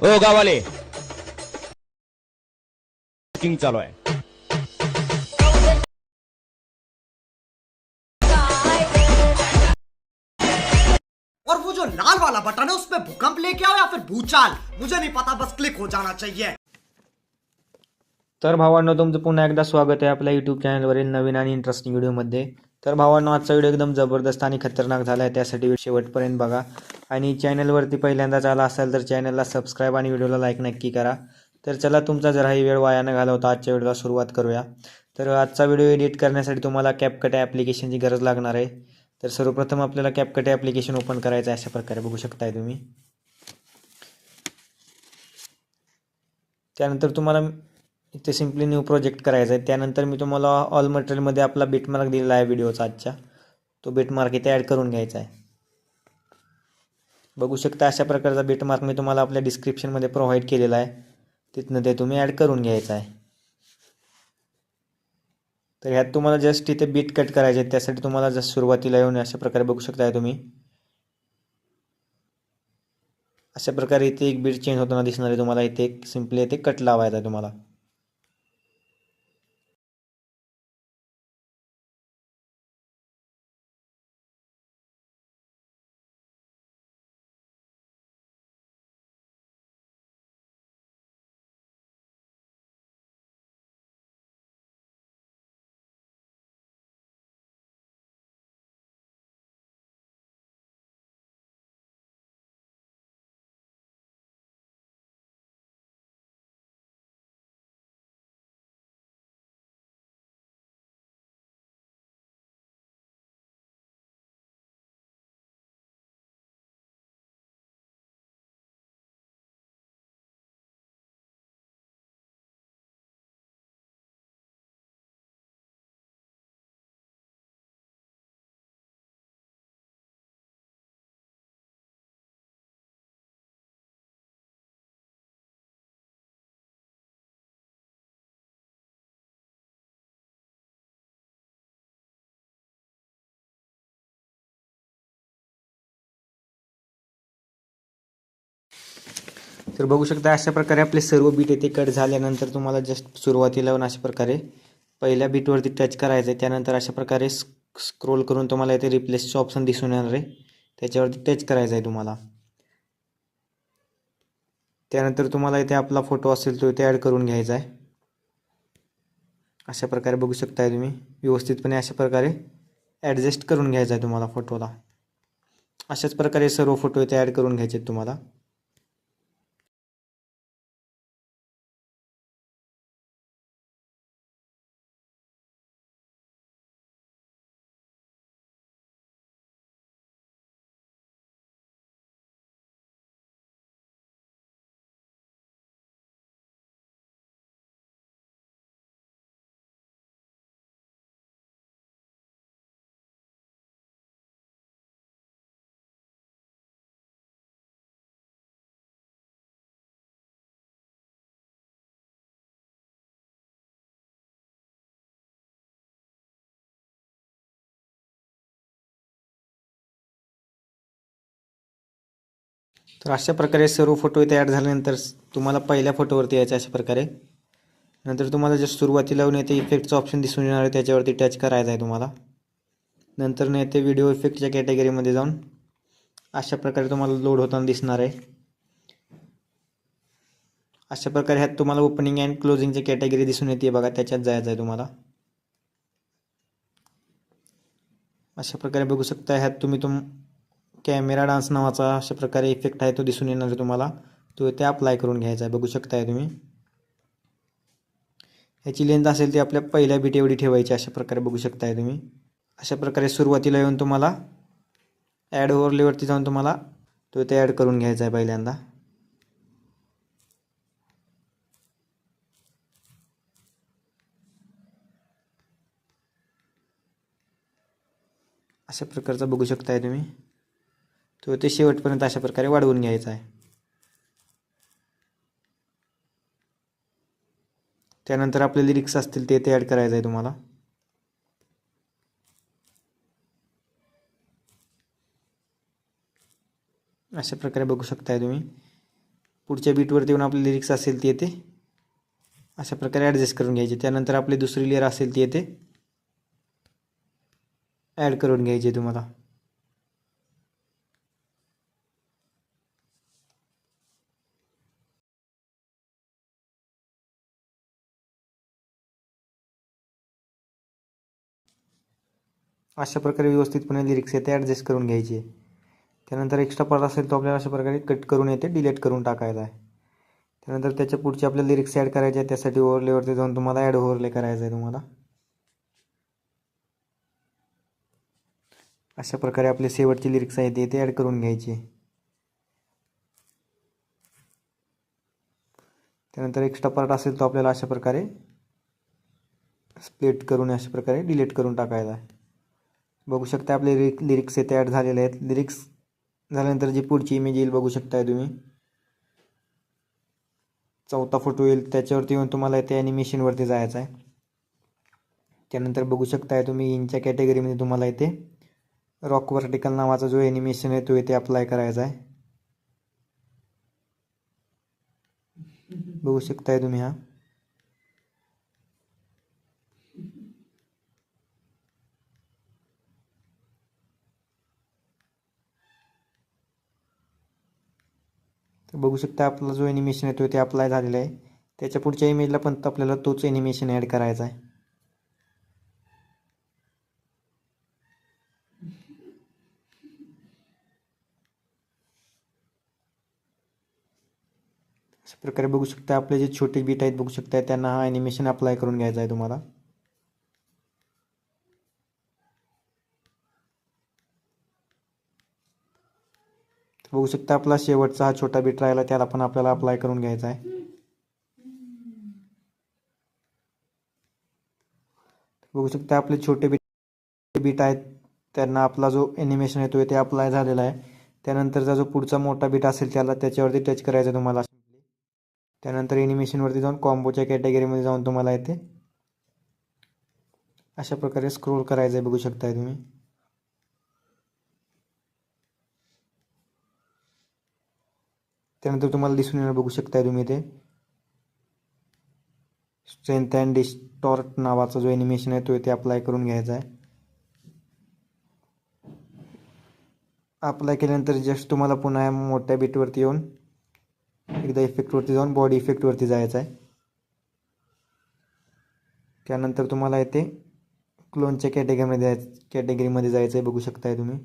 ओ गावाले king चालू आहे। और वो जो लाल वाला बटन है उसमें भूकंप लेके आओ या फिर भूचाल, मुझे नहीं पता, बस क्लिक हो जाना चाहिए। तर भावांनो, तुमचं पुन्हा एकदा स्वागत आहे आपल्या यूट्यूब चॅनलवरील नवीन आणि इंटरेस्टिंग व्हिडिओमध्ये। तर भावांनो, आजचा व्हिडिओ एकदम जबरदस्त आणि खतरनाक झाला आहे, त्यासाठी व्हिडिओ शेवटपर्यंत बघा। आणि चॅनलवरती पहिल्यांदाच आला असाल तर चॅनलला सबस्क्राईब आणि व्हिडिओला लाईक नक्की करा। तर चला, तुमचा जराही वेळ वाया न घालवता आजच्या व्हिडिओला सुरुवात करूया। तर आजचा व्हिडिओ एडिट करण्यासाठी तुम्हाला कॅपकट ॲप्लिकेशनची गरज लागणार आहे। तर सर्वप्रथम आपल्याला कॅपकट ॲप्लिकेशन ओपन करायचं आहे, अशा प्रकारे बघू शकताय तुम्ही। त्यानंतर तुम्हाला इथे सिम्पली न्यू प्रोजेक्ट करायचा आहे। त्यानंतर मी तुम्हाला ऑल मटेरियलमध्ये आपला बिटमार्क दिलेला आहे व्हिडिओचा आजच्या, तो बिटमार्क इथे ॲड करून घ्यायचा आहे। बघू शकता अशा प्रकारचा बिटमार्क मी तुम्हाला आपल्या डिस्क्रिप्शनमध्ये प्रोव्हाइड केलेला आहे, तिथनं ते तुम्ही ॲड करून घ्यायचा आहे। तर ह्यात तुम्हाला जस्ट इथे बीट कट करायचे आहेत, त्यासाठी तुम्हाला जस्ट सुरुवातीला येऊन अशा प्रकारे बघू शकता तुम्ही, अशा प्रकारे इथे एक बीट चेंज होताना दिसणार आहे तुम्हाला। इथे एक सिम्पली इथे कट लावायचा आहे तुम्हाला। तर बघू शकता अशा प्रकारे आपले सर्व बीट येथे कट झाल्यानंतर तुम्हाला जस्ट सुरुवातीला येऊन अशा प्रकारे पहिल्या बीटवरती टच करायचं आहे। त्यानंतर अशा प्रकारे स्क्रोल करून तुम्हाला इथे रिप्लेसचं ऑप्शन दिसून येणार आहे, त्याच्यावरती टच करायचं आहे तुम्हाला। त्यानंतर तुम्हाला इथे आपला फोटो असेल तो इथे ॲड करून घ्यायचा आहे। अशा प्रकारे बघू शकताय तुम्ही, व्यवस्थितपणे अशा प्रकारे ॲडजस्ट करून घ्यायचा आहे तुम्हाला फोटोला। अशाच प्रकारे सर्व फोटो इथे ॲड करून घ्यायचे आहेत तुम्हाला। तर अशा प्रकारे सर्व फोटो इथे ॲड झाल्यानंतर तुम्हाला पहिल्या फोटोवरती यायचं अशा प्रकारे। नंतर तुम्हाला जस्ट सुरुवातीला येऊन येथे इफेक्टचं ऑप्शन दिसून येणार आहे, त्याच्यावरती टच करायचं आहे तुम्हाला। नंतर न येथे व्हिडिओ इफेक्टच्या कॅटेगरीमध्ये जाऊन अशा प्रकारे तुम्हाला लोड होताना दिसणार आहे। अशा प्रकारे ह्यात तुम्हाला ओपनिंग अँड क्लोजिंगची कॅटेगरी दिसून येते बघा, त्याच्यात जायचं आहे तुम्हाला। अशा प्रकारे बघू शकता ह्यात तुम्ही कॅमेरा डान्स नावाचा अशा प्रकारे इफेक्ट आहे तो दिसून येणार आहे तुम्हाला, तो इथे अप्लाय करून घ्यायचा आहे। बघू शकताय तुम्ही, ह्याची लेंथ असेल ती आपल्या पहिल्या बीट एवढी ठेवायची, अशा प्रकारे बघू शकताय तुम्ही। अशा प्रकारे सुरुवातीला येऊन तुम्हाला ॲड ओव्हरलेवरती जाऊन तुम्हाला तो इथे ॲड करून घ्यायचा आहे पहिल्यांदा। अशा प्रकारचा बघू शकताय तुम्ही, तो ते शेवटपर्यंत अशा प्रकारे वाढवून घ्यायचा आहे। त्यानंतर आपले लिरिक्स असतील ते ॲड करायचं आहे तुम्हाला। अशा प्रकारे बघू शकताय तुम्ही। पुढच्या बीटवरती येऊन आपले लिरिक्स असेल ती येते अशा प्रकारे ॲडजस्ट करून घ्यायचे. त्यानंतर आपली दुसरी लेअर असेल ती येते ॲड करून घ्यायची तुम्हाला. अशा प्रकारे व्यवस्थितपणे लिरिक्स येते ॲडजस्ट करून घ्यायचे. त्यानंतर एक्स्ट्रा पार्ट असेल तो आपल्याला अशा प्रकारे कट करून येते डिलीट करून टाकायचा आहे. त्यानंतर त्याच्या पुढचे आपल्या लिरिक्स ॲड करायचे आहे. त्यासाठी ओव्हरलेवरती जाऊन तुम्हाला ॲड ओव्हरले करायचं आहे तुम्हाला. अशा प्रकारे आपले शेवटची लिरिक्स आहेत ते ॲड करून घ्यायचे. त्यानंतर एक्स्ट्रा पार्ट असेल तो आपल्याला अशा प्रकारे स्प्लिट करून अशा प्रकारे डिलीट करून टाकायचा आहे. बघू शकता आपले लिरिक्स येथे ॲड झालेले आहेत. लिरिक्स झाल्यानंतर जी पुढची इमेज येईल बघू शकताय तुम्ही, चौथा फोटो येईल. त्याच्यावरती येऊन तुम्हाला इथे ॲनिमेशनवरती जायचं आहे. त्यानंतर बघू शकताय तुम्ही इनच्या कॅटेगरीमध्ये तुम्हाला इथे रॉक वर्टिकल नावाचा जो ॲनिमेशन आहे तो इथे अप्लाय करायचा आहे. बघू शकताय तुम्ही हा. तर बघू शकता आपला जो ॲनिमेशन आहे तो इथे अप्लाय झालेला आहे. त्याच्या पुढच्या इमेजला पण आपल्याला तोच ॲनिमेशन ॲड करायचा आहे. अशा प्रकारे बघू शकता आपले जे छोटे बीट आहेत बघू शकता त्यांना हा ॲनिमेशन अप्लाय करून घ्यायचा आहे तुम्हाला. बघू शकता आपला शेवटचा हा छोटा बीट राहिला त्याला पण आपल्याला अप्लाय करून घ्यायचा आहे. बघू शकता आपले छोटे बीट आहेत त्यांना आपला जो ॲनिमेशन आहे तो इथे अप्लाय झालेला आहे. त्यानंतरचा जो पुढचा मोठा बीट असेल त्याला त्याच्यावरती टच करायचं तुम्हाला. त्यानंतर ॲनिमेशनवरती जाऊन कॉम्बोच्या कॅटेगरीमध्ये जाऊन तुम्हाला इथे अशा प्रकारे स्क्रोल करायचं आहे. बघू शकताय तुम्ही. त्यानंतर तुम्हाला दिसून येणार बघू शकताय तुम्ही इथे स्ट्रेंथ अँड डिस्टॉर्ट नावाचा जो ॲनिमेशन आहे तो इथे अप्लाय करून घ्यायचा आहे. अप्लाय केल्यानंतर जस्ट तुम्हाला पुन्हा मोठ्या बीटवरती येऊन एकदा इफेक्टवरती जाऊन बॉडी इफेक्टवरती जायचं आहे. त्यानंतर तुम्हाला इथे क्लोनच्या कॅटेगरीमध्ये जायचं आहे. बघू शकताय तुम्ही.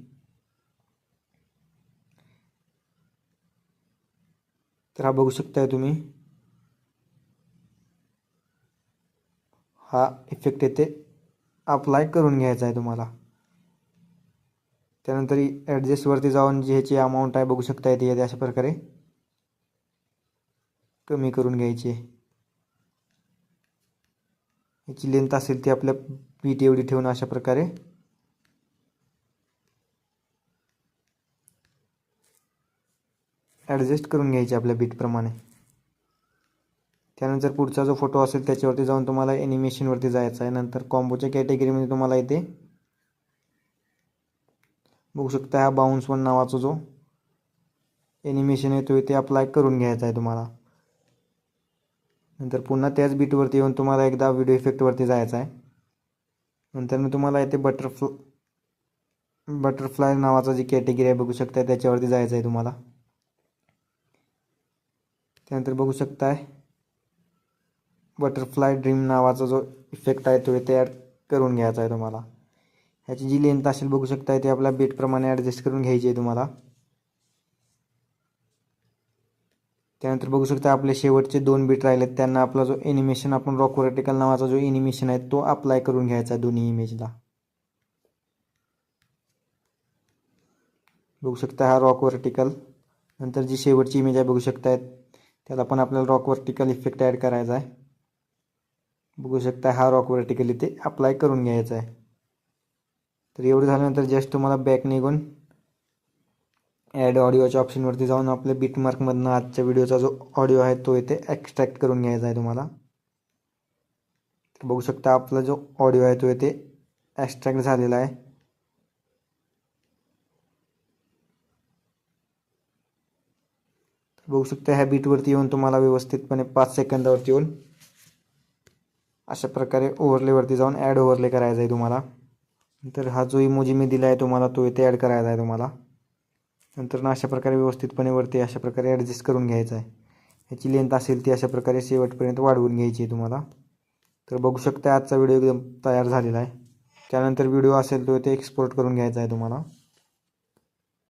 तर हा बघू शकताय तुम्ही हा इफेक्ट येथे अप्लाय करून घ्यायचा आहे तुम्हाला. त्यानंतर ॲडजस्टवरती जाऊन जी ह्याची अमाऊंट आहे बघू शकता येते अशा प्रकारे कमी करून घ्यायची. याची लेंथ असेल ती आपल्या बीट एवढी ठेवून अशा प्रकारे ॲडजस्ट करून घ्यायची आपल्या बीटप्रमाणे. त्यानंतर पुढचा जो फोटो असेल त्याच्यावरती जाऊन तुम्हाला ॲनिमेशनवरती जायचं आहे. नंतर कॉम्बोच्या कॅटेगरीमध्ये तुम्हाला इथे बघू शकता हा बाउन्स वन नावाचा जो ॲनिमेशन आहे तो इथे अप्लाय करून घ्यायचा आहे तुम्हाला. नंतर पुन्हा त्याच बीटवरती येऊन तुम्हाला एकदा व्हिडिओ इफेक्टवरती जायचं आहे. नंतर तुम्हाला इथे बटरफ्लाय नावाचा जी कॅटेगरी आहे बघू शकता त्याच्यावरती जायचं आहे तुम्हाला. त्यानंतर बघू शकताय बटरफ्लाय ड्रीम नावाचा जो इफेक्ट आहे तो इथे ॲड करून घ्यायचा आहे तुम्हाला. ह्याची जी लेंथ असेल बघू शकता ते आपल्या बीटप्रमाणे ॲडजस्ट करून घ्यायची आहे तुम्हाला. त्यानंतर बघू शकता आपले शेवटचे 2 बीट राहिलेत त्यांना आपला जो ॲनिमेशन आपण रॉक वर्टिकल नावाचा जो ॲनिमेशन आहे तो अप्लाय करून घ्यायचा आहे दोन्ही इमेजला. बघू शकता हा रॉक वर्टिकल. नंतर जी शेवटची इमेज आहे बघू शकताय त्याला पण आपल्याला रॉक वर्टिकल इफेक्ट ॲड करायचा आहे. बघू शकता हा रॉक वर्टिकल इथे अप्लाय करून घ्यायचा आहे. तर एवढं झाल्यानंतर जस्ट तुम्हाला बॅक निघून ॲड ऑडिओच्या ऑप्शनवरती जाऊन आपल्या बीटमार्कमधनं आजच्या व्हिडिओचा जो ऑडिओ आहे तो इथे एक्स्ट्रॅक्ट करून घ्यायचा आहे तुम्हाला. तर बघू शकता आपला जो ऑडिओ आहे तो इथे एक्स्ट्रॅक्ट झालेला आहे. बघू शकता ह्या बीटवरती येऊन तुम्हाला व्यवस्थितपणे 5 सेकंदावरती येऊन अशा प्रकारे ओव्हरलेवरती जाऊन ॲड ओव्हरले करायचा आहे तुम्हाला. नंतर हा जो इमोजी मी दिला आहे तुम्हाला तो इथे ॲड करायचा आहे तुम्हाला. नंतर ना अशा प्रकारे व्यवस्थितपणे वरती अशा प्रकारे ॲडजस्ट करून घ्यायचा आहे. ह्याची लेंथ असेल ती अशा प्रकारे शेवटपर्यंत वाढवून घ्यायची आहे तुम्हाला. तर बघू शकता आजचा व्हिडिओ एकदम तयार झालेला आहे. त्यानंतर व्हिडिओ असेल तो इथे एक्सपोर्ट करून घ्यायचा आहे तुम्हाला.